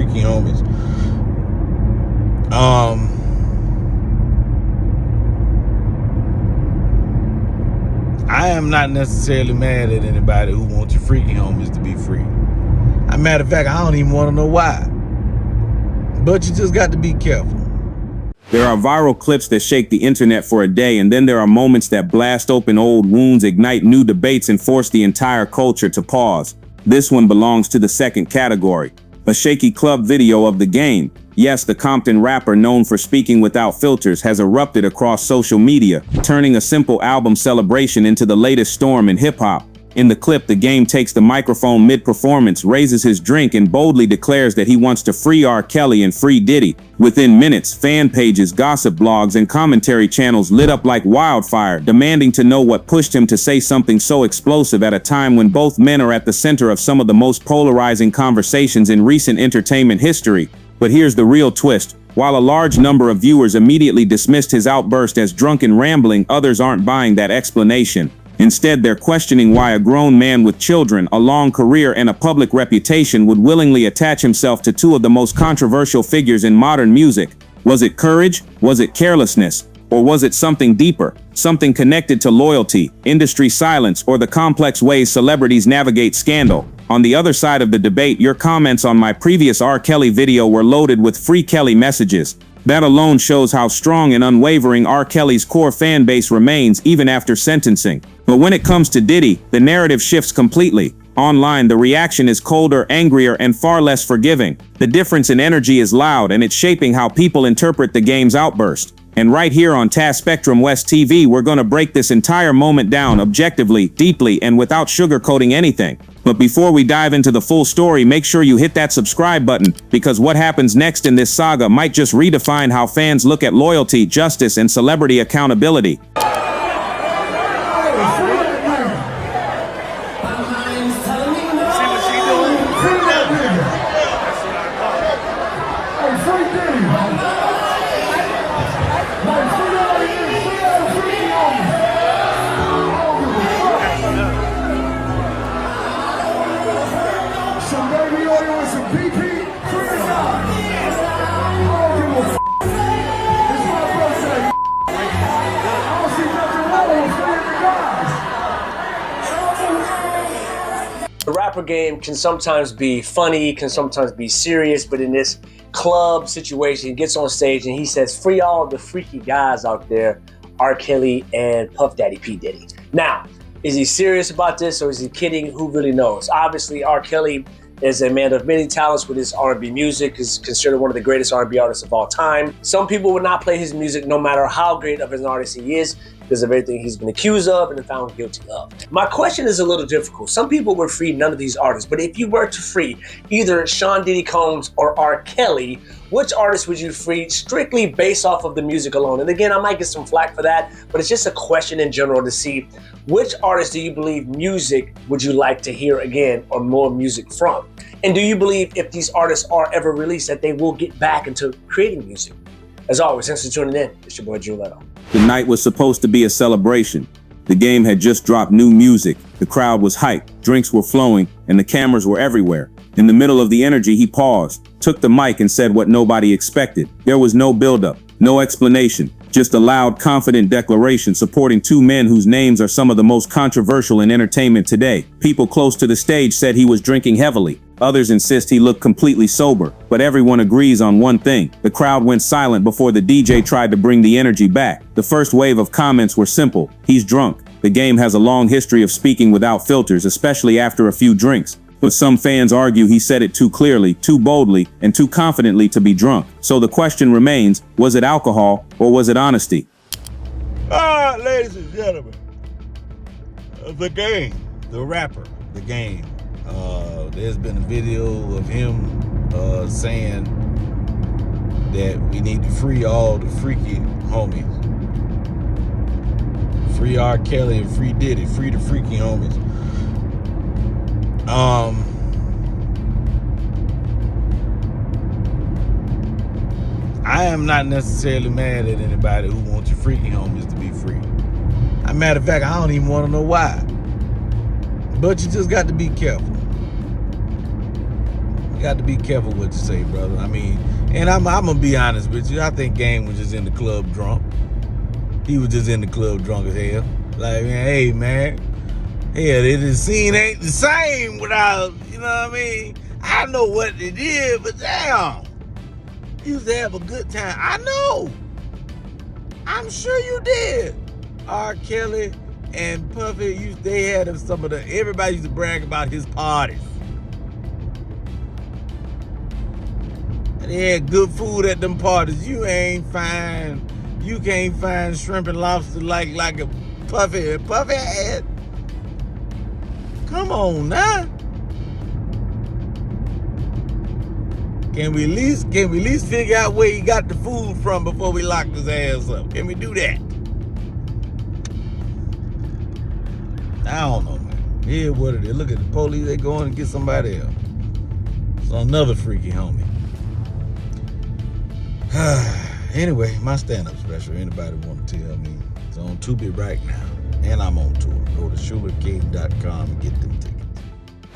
freaky homies. I am not necessarily mad at anybody who wants your freaky homies to be free. As a matter of fact, I don't even want to know why. But you just got to be careful. There are viral clips that shake the internet for a day, and then there are moments that blast open old wounds, ignite new debates, and force the entire culture to pause. This one belongs to the second category. A shaky club video of The Game. Yes, the Compton rapper known for speaking without filters has erupted across social media, turning a simple album celebration into the latest storm in hip-hop. In the clip, The Game takes the microphone mid-performance, raises his drink, and boldly declares that he wants to free R. Kelly and free Diddy. Within minutes, fan pages, gossip blogs, and commentary channels lit up like wildfire, demanding to know what pushed him to say something so explosive at a time when both men are at the center of some of the most polarizing conversations in recent entertainment history. But here's the real twist. While a large number of viewers immediately dismissed his outburst as drunken rambling, others aren't buying that explanation. Instead, they're questioning why a grown man with children, a long career, and a public reputation would willingly attach himself to two of the most controversial figures in modern music. Was it courage? Was it carelessness? Or was it something deeper? Something connected to loyalty, industry silence, or the complex ways celebrities navigate scandal? On the other side of the debate, your comments on my previous R. Kelly video were loaded with Free Kelly messages. That alone shows how strong and unwavering R. Kelly's core fan base remains even after sentencing. But when it comes to Diddy, the narrative shifts completely. Online, the reaction is colder, angrier, and far less forgiving. The difference in energy is loud, and it's shaping how people interpret the Game's outburst. And right here on Taspectrum West TV, we're gonna break this entire moment down objectively, deeply, and without sugarcoating anything. But before we dive into the full story, make sure you hit that subscribe button, because what happens next in this saga might just redefine how fans look at loyalty, justice, and celebrity accountability. The rapper game can sometimes be funny, can sometimes be serious, but in this club situation, he gets on stage and he says, free all the freaky guys out there, R. Kelly and Puff Daddy P. Diddy. Now, is he serious about this or is he kidding? Who really knows? Obviously, R. Kelly is a man of many talents with his R&B music, is considered one of the greatest R&B artists of all time. Some people would not play his music no matter how great of an artist he is because of everything he's been accused of and found guilty of. My question is a little difficult. Some people would free none of these artists, but if you were to free either Sean Diddy Combs or R. Kelly, which artist would you free strictly based off of the music alone? And again, I might get some flack for that, but it's just a question in general to see which artist do you believe music would you like to hear again or more music from? And do you believe if these artists are ever released that they will get back into creating music? As always, thanks for tuning in. It's your boy, Giuletto. The night was supposed to be a celebration. The Game had just dropped new music. The crowd was hyped, drinks were flowing, and the cameras were everywhere. In the middle of the energy, he paused, took the mic, and said what nobody expected. There was no buildup, no explanation, just a loud, confident declaration supporting two men whose names are some of the most controversial in entertainment today. People close to the stage said he was drinking heavily. Others insist he looked completely sober, but everyone agrees on one thing. The crowd went silent before the DJ tried to bring the energy back. The first wave of comments were simple: he's drunk. The Game has a long history of speaking without filters, especially after a few drinks. But some fans argue he said it too clearly, too boldly, and too confidently to be drunk. So the question remains, was it alcohol or was it honesty? All right, ladies and gentlemen, The Game, the rapper, The Game. There's been a video of him saying that we need to free all the freaky homies. Free R. Kelly and free Diddy, free the freaky homies. I am not necessarily mad at anybody who wants your freaky homies to be free. As a matter of fact, I don't even want to know why. But you just got to be careful. You got to be careful what you say, brother. I mean, and I'm gonna be honest with you. I think Game was just in the club drunk. He was just in the club drunk as hell. Like, man, hey, man. Hell, the scene ain't the same without, you know what I mean? I know what they did, but damn. You used to have a good time. I know. I'm sure you did. R. Kelly and Puffy, they had everybody used to brag about his parties. They had good food at them parties. You can't find shrimp and lobster like a Puffy had. Come on now. Can we at least figure out where he got the food from before we lock his ass up? Can we do that? I don't know, man. Yeah, what it is. Look at the police, they going to get somebody else. So another freaky homie. Anyway, my stand-up special, anybody want to tell me, it's on Tubi right now. And I'm on tour. Go to SchulerCave.com and get them tickets.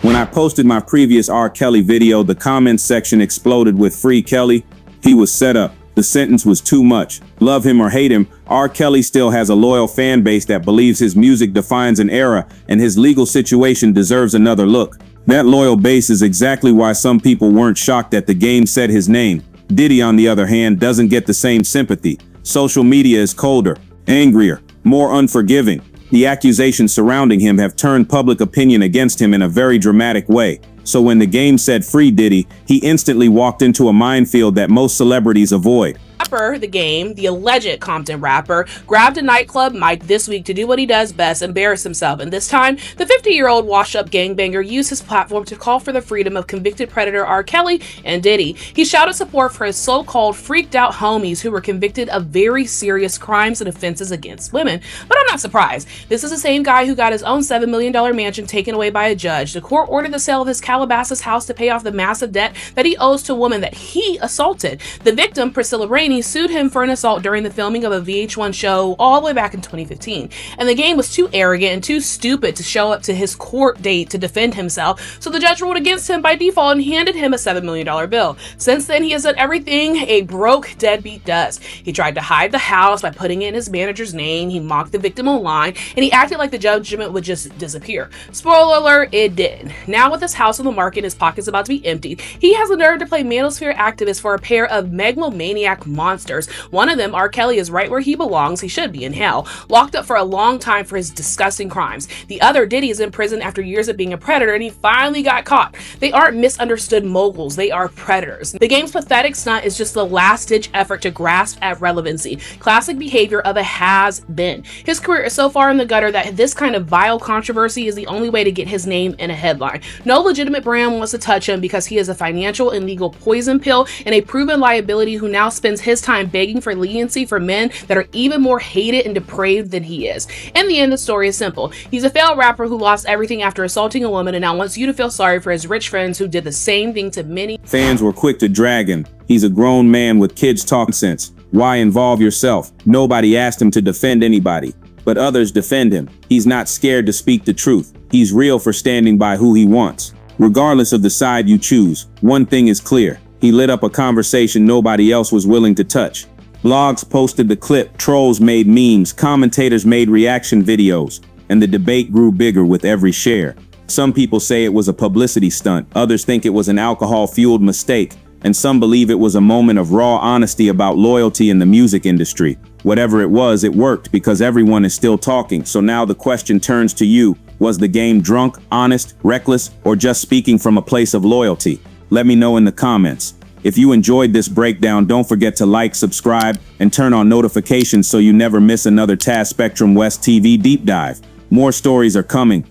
When I posted my previous R. Kelly video, the comments section exploded with "Free Kelly." He was set up. The sentence was too much. Love him or hate him, R. Kelly still has a loyal fan base that believes his music defines an era and his legal situation deserves another look. That loyal base is exactly why some people weren't shocked that the Game said his name. Diddy, on the other hand, doesn't get the same sympathy. Social media is colder, angrier, more unforgiving. The accusations surrounding him have turned public opinion against him in a very dramatic way. So when the Game said "Free Diddy," he instantly walked into a minefield that most celebrities avoid. The Game, the alleged Compton rapper, grabbed a nightclub mic this week to do what he does best, embarrass himself. And this time, the 50-year-old washed-up gangbanger used his platform to call for the freedom of convicted predator R. Kelly and Diddy. He shouted support for his so-called freaked-out homies who were convicted of very serious crimes and offenses against women. But I'm not surprised. This is the same guy who got his own $7 million mansion taken away by a judge. The court ordered the sale of his Calabasas house to pay off the massive debt that he owes to a woman that he assaulted. The victim, Priscilla Rainey, sued him for an assault during the filming of a VH1 show all the way back in 2015. And the Game was too arrogant and too stupid to show up to his court date to defend himself, so the judge ruled against him by default and handed him a $7 million bill. Since then, he has done everything a broke deadbeat does. He tried to hide the house by putting it in his manager's name, he mocked the victim online, and he acted like the judgment would just disappear. Spoiler alert, it did. Now with his house on the market and his pockets about to be emptied, he has the nerve to play manosphere activist for a pair of megalomaniac monsters. One of them, R. Kelly, is right where he belongs. He should be in hell, locked up for a long time for his disgusting crimes. The other, Diddy, is in prison after years of being a predator, and he finally got caught. They aren't misunderstood moguls, they are predators. The Game's pathetic stunt is just the last-ditch effort to grasp at relevancy, classic behavior of a has-been. His career is so far in the gutter that this kind of vile controversy is the only way to get his name in a headline. No legitimate brand wants to touch him because he is a financial and legal poison pill and a proven liability who now spends his time begging for leniency for men that are even more hated and depraved than he is. In the end, the story is simple. He's a failed rapper who lost everything after assaulting a woman and now wants you to feel sorry for his rich friends who did the same thing to many. Fans were quick to drag him. He's a grown man with kids talking sense. Why involve yourself? Nobody asked him to defend anybody, but others defend him. He's not scared to speak the truth. He's real for standing by who he wants. Regardless of the side you choose, one thing is clear. He lit up a conversation nobody else was willing to touch. Blogs posted the clip, trolls made memes, commentators made reaction videos, and the debate grew bigger with every share. Some people say it was a publicity stunt, others think it was an alcohol-fueled mistake, and some believe it was a moment of raw honesty about loyalty in the music industry. Whatever it was, it worked because everyone is still talking. So now the question turns to you. Was the Game drunk, honest, reckless, or just speaking from a place of loyalty? Let me know in the comments. If you enjoyed this breakdown, don't forget to like, subscribe, and turn on notifications so you never miss another Taspectrum West TV deep dive. More stories are coming.